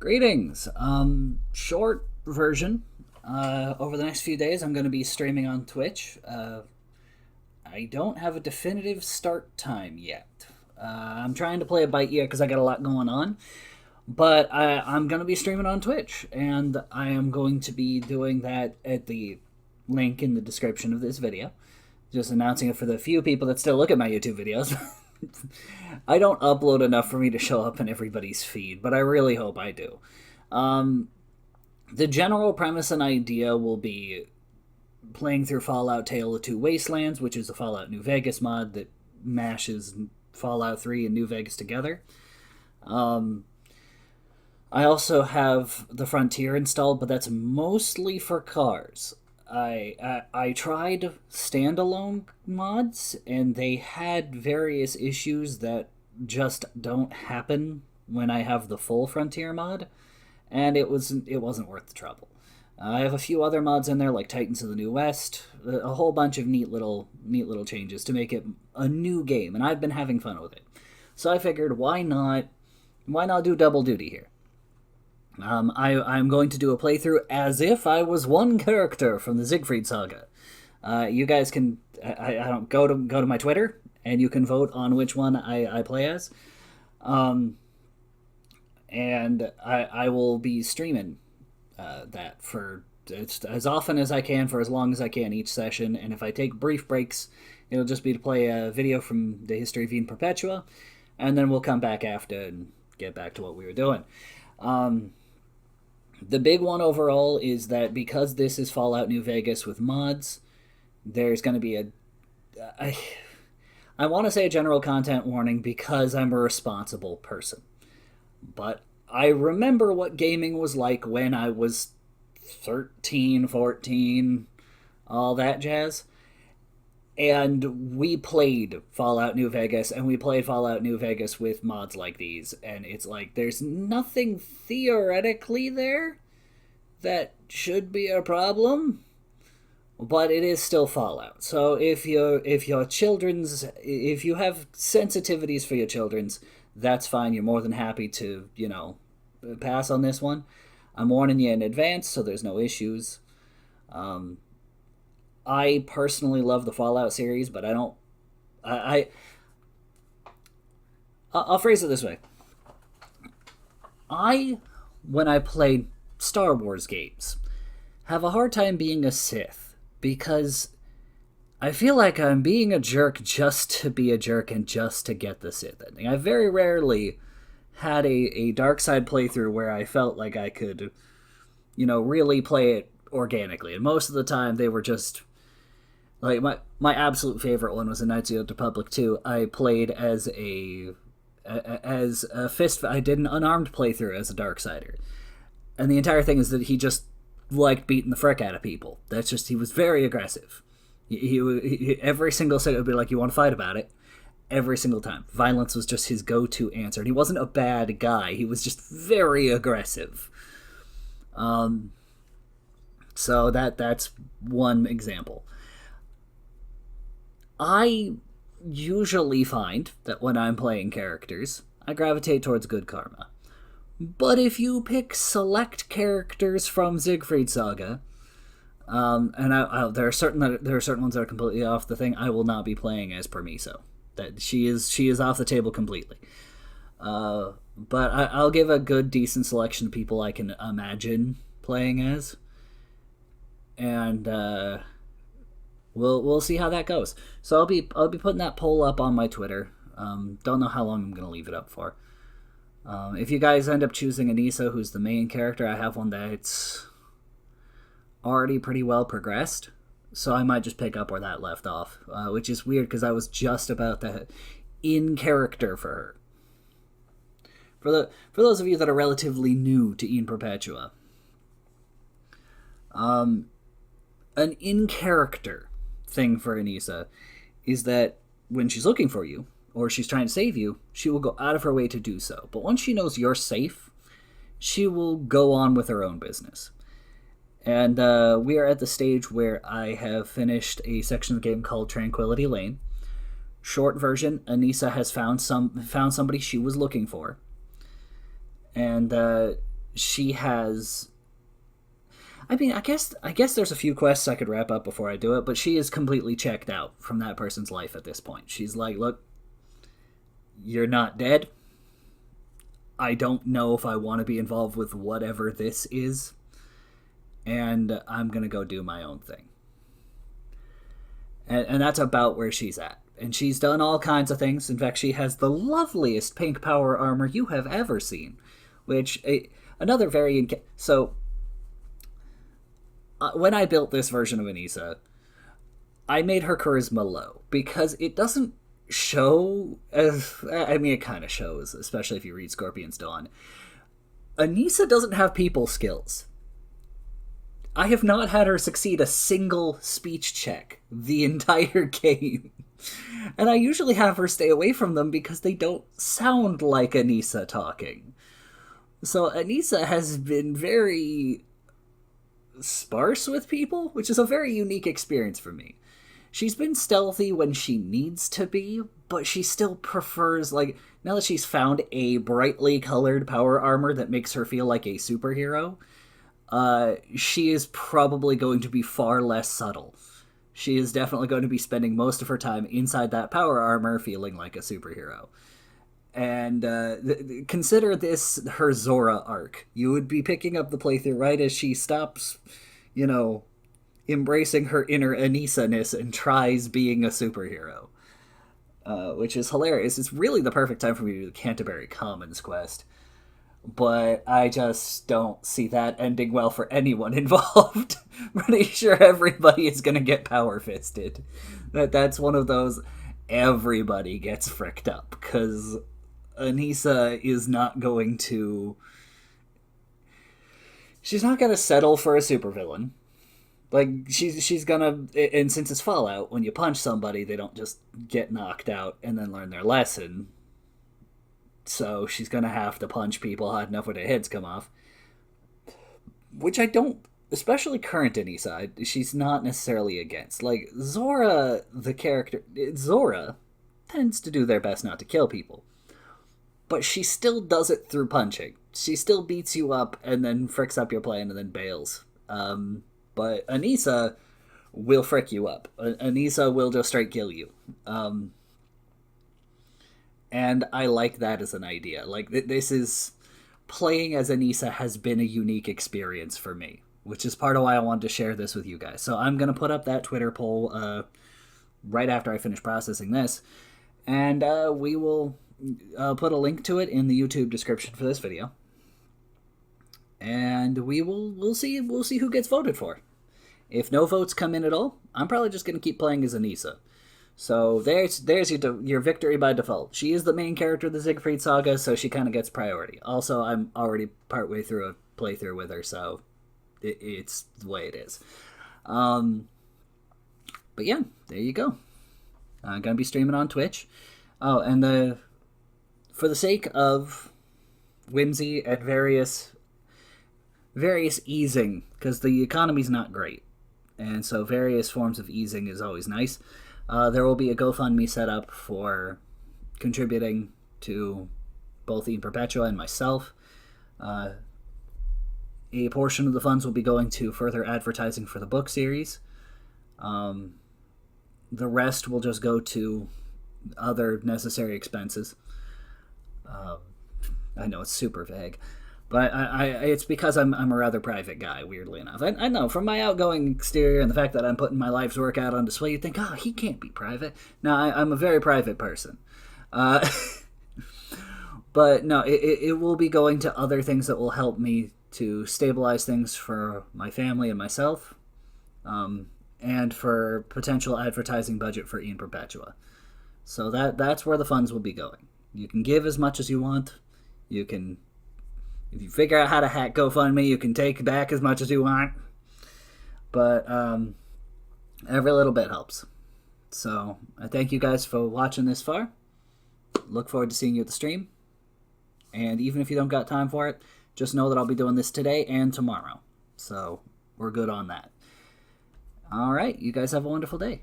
Greetings. Short version. Over the next few days, I'm going to be streaming on Twitch. I don't have a definitive start time yet. I'm trying to play it by ear because I got a lot going on. But I'm going to be streaming on Twitch, and I am going to be doing that at the link in the description of this video. Just announcing it for the few people that still look at my YouTube videos. I don't upload enough for me to show up in everybody's feed, but I really hope I do. The general premise and idea will be playing through Fallout Tale of Two Wastelands, which is a Fallout New Vegas mod that mashes Fallout 3 and New Vegas together. I also have the Frontier installed, but that's mostly for cars. I tried standalone mods, and they had various issues that just don't happen when I have the full Frontier mod, and it wasn't worth the trouble. I have a few other mods in there, like Titans of the New West, a whole bunch of neat little changes to make it a new game, and I've been having fun with it. So I figured, why not do double duty here? I'm going to do a playthrough as if I was one character from the Siegfried Saga. You guys can I don't go to my Twitter, and you can vote on which one I play as. And I will be streaming that for as often as I can for as long as I can each session. And if I take brief breaks, it'll just be to play a video from the History of En Perpetua, and then we'll come back after and get back to what we were doing. The big one overall is that because this is Fallout New Vegas with mods, there's going to be I want to say a general content warning because I'm a responsible person. But I remember what gaming was like when I was 13, 14, all that jazz. And we played Fallout New Vegas, and we played Fallout New Vegas with mods like these, and it's like there's nothing theoretically there that should be a problem, but it is still Fallout. So if you have sensitivities for your children's, that's fine. You're more than happy to, pass on this one. I'm warning you in advance, so there's no issues. I personally love the Fallout series, but I'll phrase it this way. When I play Star Wars games, have a hard time being a Sith, because I feel like I'm being a jerk just to be a jerk and just to get the Sith ending. I very rarely had a dark side playthrough where I felt like I could, really play it organically. And most of the time they were just... Like, my absolute favorite one was in Knights of the Old Republic 2. I played as a fist... I did an unarmed playthrough as a Darksider. And the entire thing is that he just liked beating the frick out of people. That's just... He was very aggressive. He every single second would be like, you want to fight about it? Every single time. Violence was just his go-to answer. And he wasn't a bad guy. He was just very aggressive. So that's one example. I usually find that when I'm playing characters, I gravitate towards good karma. But if you pick select characters from Siegfried Saga, and there are certain ones that are completely off the thing, I will not be playing as Permiso. That she is off the table completely. But I'll give a good, decent selection of people I can imagine playing as, and We'll see how that goes. So I'll be putting that poll up on my Twitter. Don't know how long I'm gonna leave it up for. If you guys end up choosing Anissa, who's the main character, I have one that's already pretty well progressed, so I might just pick up where that left off, which is weird because I was just about that in character for her. For those of you that are relatively new to En Perpetua, an in character thing for Anissa is that when she's looking for you or she's trying to save you, she will go out of her way to do so. But once she knows you're safe, she will go on with her own business. And we are at the stage where I have finished a section of the game called Tranquility Lane. Short version, Anissa has found somebody she was looking for. And she has... I mean, I guess there's a few quests I could wrap up before I do it, but she is completely checked out from that person's life at this point. She's like, look, you're not dead. I don't know if I want to be involved with whatever this is, and I'm going to go do my own thing. And that's about where she's at. And she's done all kinds of things. In fact, she has the loveliest pink power armor you have ever seen, which, another very... So, when I built this version of Anissa, I made her charisma low, because it doesn't show as... I mean, it kind of shows, especially if you read Scorpion's Dawn. Anissa doesn't have people skills. I have not had her succeed a single speech check the entire game. And I usually have her stay away from them because they don't sound like Anissa talking. So Anissa has been very sparse with people, which is a very unique experience for me. She's been stealthy when she needs to be, but she still prefers, like, now that she's found a brightly colored power armor that makes her feel like a superhero, she is probably going to be far less subtle. She is definitely going to be spending most of her time inside that power armor feeling like a superhero. And consider this her Zora arc. You would be picking up the playthrough right as she stops, embracing her inner Anissa-ness and tries being a superhero. Which is hilarious. It's really the perfect time for me to do the Canterbury Commons quest. But I just don't see that ending well for anyone involved. Pretty sure everybody is going to get power-fisted. That's one of those everybody gets fricked up, because Anissa is not going to... She's not going to settle for a supervillain. Like, she's gonna... And since it's Fallout, when you punch somebody, they don't just get knocked out and then learn their lesson. So she's gonna have to punch people hard enough where their heads come off. Which I don't... Especially current Anissa, she's not necessarily against. Like, Zora, the character... Zora tends to do their best not to kill people. But she still does it through punching. She still beats you up and then fricks up your plan and then bails. But Anissa will frick you up. Anissa will just straight kill you. And I like that as an idea. Like, this is... Playing as Anissa has been a unique experience for me, which is part of why I wanted to share this with you guys. So I'm going to put up that Twitter poll right after I finish processing this, and we will put a link to it in the YouTube description for this video. And we'll see who gets voted for. If no votes come in at all, I'm probably just going to keep playing as Anissa. So there's your victory by default. She is the main character of the Siegfried Saga, so she kind of gets priority. Also, I'm already partway through a playthrough with her, so it's the way it is. But yeah, there you go. I'm going to be streaming on Twitch. Oh, and for the sake of whimsy and various easing, because the economy's not great, and so various forms of easing is always nice. There will be a GoFundMe set up for contributing to both En Perpetua and myself. A portion of the funds will be going to further advertising for the book series. The rest will just go to other necessary expenses. I know it's super vague. But it's because I'm a rather private guy, weirdly enough. I know, from my outgoing exterior and the fact that I'm putting my life's work out on display, you'd think, oh, he can't be private. No, I'm a very private person. But no, it will be going to other things that will help me to stabilize things for my family and myself, and for potential advertising budget for En Perpetua. So that's where the funds will be going. You can give as much as you want. You can... If you figure out how to hack GoFundMe, you can take back as much as you want. But every little bit helps. So I thank you guys for watching this far. Look forward to seeing you at the stream. And even if you don't got time for it, just know that I'll be doing this today and tomorrow. So we're good on that. All right, you guys have a wonderful day.